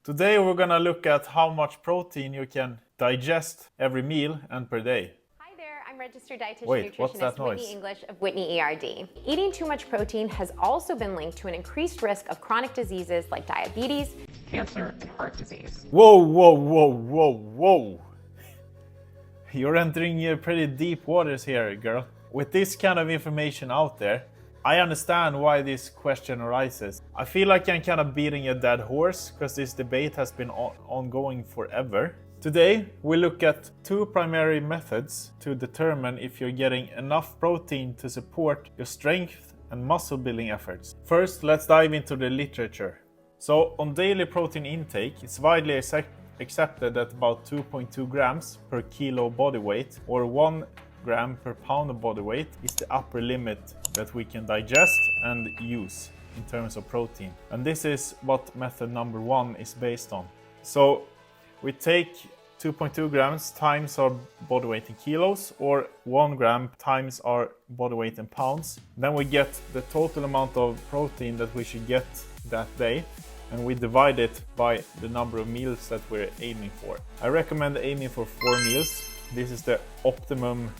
Today we're gonna look at how much protein you can digest every meal and per day. Hi there, I'm registered dietitian Wait, what's that nutritionist Whitney noise? English of Whitney ERD. Eating too much protein has also been linked to an increased risk of chronic diseases like diabetes, cancer, and heart disease. Whoa. You're entering pretty deep waters here, girl. With this kind of information out there, I understand why this question arises. I feel like I'm kind of beating a dead horse because this debate has been ongoing forever. Today, we look at two primary methods to determine if you're getting enough protein to support your strength and muscle building efforts. First, let's dive into the literature. So, on daily protein intake, it's widely accepted that about 2.2 grams per kilo body weight or 1 gram per pound of body weight is the upper limit that we can digest and use in terms of protein. And this is what method number 1 is based on. So we take 2.2 grams times our body weight in kilos or 1 gram times our body weight in pounds. Then we get the total amount of protein that we should get that day, and we divide it by the number of meals that we're aiming for. I recommend aiming for 4 meals. This is the optimum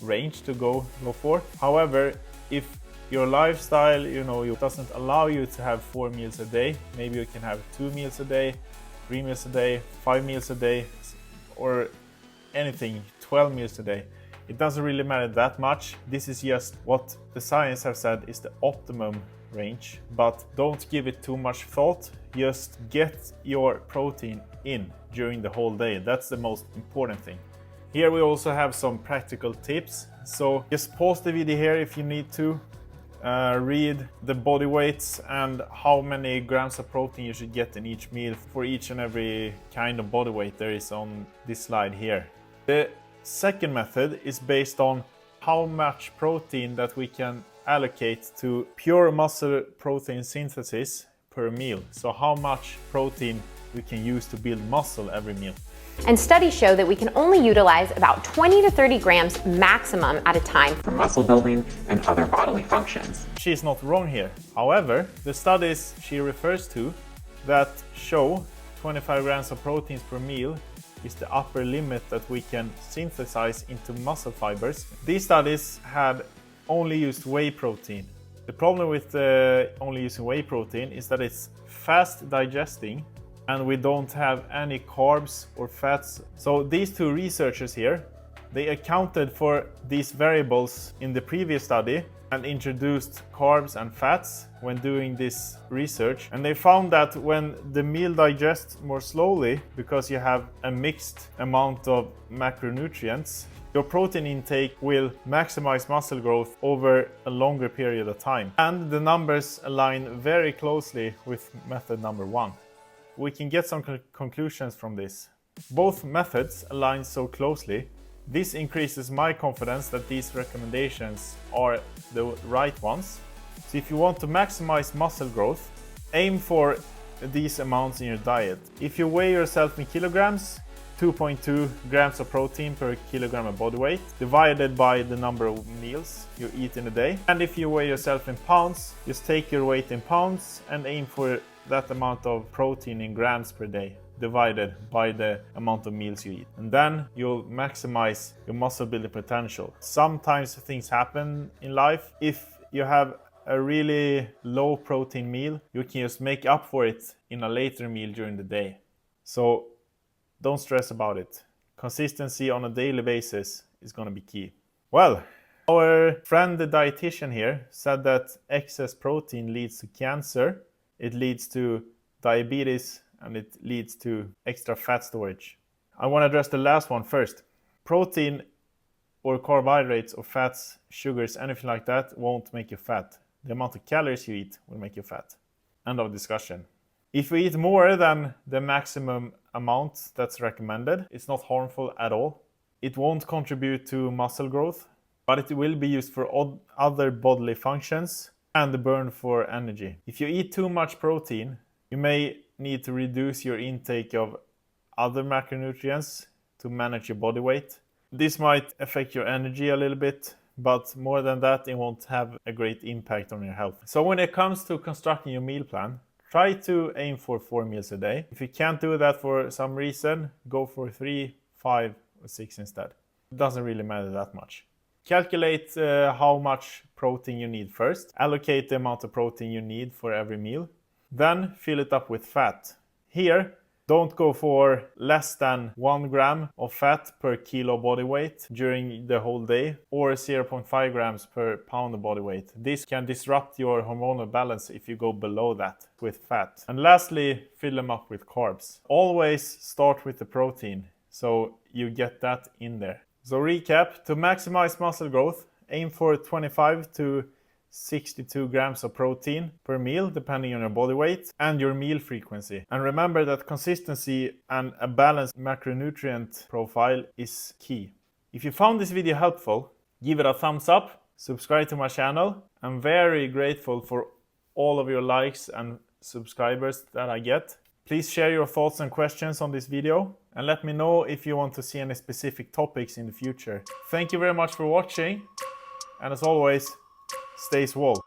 range to go for. However, if your lifestyle, doesn't allow you to have 4 meals a day, maybe you can have 2 meals a day, 3 meals a day, 5 meals a day, or anything, 12 meals a day. It doesn't really matter that much. This is just what the science have said is the optimum range, but don't give it too much thought. Just get your protein in during the whole day. That's the most important thing. Here we also have some practical tips. So just pause the video here if you need to. Read the body weights and how many grams of protein you should get in each meal for each and every kind of body weight there is on this slide here. The second method is based on how much protein that we can allocate to pure muscle protein synthesis per meal. So how much protein we can use to build muscle every meal. And studies show that we can only utilize about 20 to 30 grams maximum at a time For muscle building and other bodily functions. She's not wrong here. However, the studies she refers to that show 25 grams of proteins per meal is the upper limit that we can synthesize into muscle fibers. These studies had only used whey protein. The problem with only using whey protein is that it's fast digesting and we don't have any carbs or fats. So these two researchers here, they accounted for these variables in the previous study and introduced carbs and fats when doing this research. And they found that when the meal digests more slowly, because you have a mixed amount of macronutrients, your protein intake will maximize muscle growth over a longer period of time. And the numbers align very closely with method number 1. We can get some conclusions from this. Both methods align so closely. This increases my confidence that these recommendations are the right ones. So if you want to maximize muscle growth, aim for these amounts in your diet. If you weigh yourself in kilograms, 2.2 grams of protein per kilogram of body weight, divided by the number of meals you eat in a day. And if you weigh yourself in pounds, just take your weight in pounds and aim for that amount of protein in grams per day, divided by the amount of meals you eat. And then you'll maximize your muscle building potential. Sometimes things happen in life. If you have a really low protein meal, you can just make up for it in a later meal during the day. So don't stress about it. Consistency on a daily basis is going to be key. Well, our friend the dietitian here said that excess protein leads to cancer, it leads to diabetes, and it leads to extra fat storage. I want to address the last one first. Protein or carbohydrates or fats, sugars, anything like that won't make you fat. The amount of calories you eat will make you fat. End of discussion. If you eat more than the maximum amount that's recommended, it's not harmful at all. It won't contribute to muscle growth, but it will be used for other bodily functions and the burn for energy. If you eat too much protein, you may need to reduce your intake of other macronutrients to manage your body weight. This might affect your energy a little bit, but more than that, it won't have a great impact on your health. So when it comes to constructing your meal plan, Try to aim for 4 meals a day. If you can't do that for some reason, go for 3, 5, or 6 instead. It doesn't really matter that much. Calculate how much protein you need first. Allocate the amount of protein you need for every meal. Then fill it up with fat. Here, don't go for less than 1 gram of fat per kilo body weight during the whole day, or 0.5 grams per pound of body weight. This can disrupt your hormonal balance if you go below that with fat. And lastly, fill them up with carbs. Always start with the protein, so you get that in there. So recap, to maximize muscle growth, aim for 25 to 62 grams of protein per meal depending on your body weight and your meal frequency. And remember that consistency and a balanced macronutrient profile is key. If you found this video helpful, give it a thumbs up, subscribe to my channel. I'm very grateful for all of your likes and subscribers that I get. Please share your thoughts and questions on this video and let me know if you want to see any specific topics in the future. Thank you very much for watching, and as always, stay swole.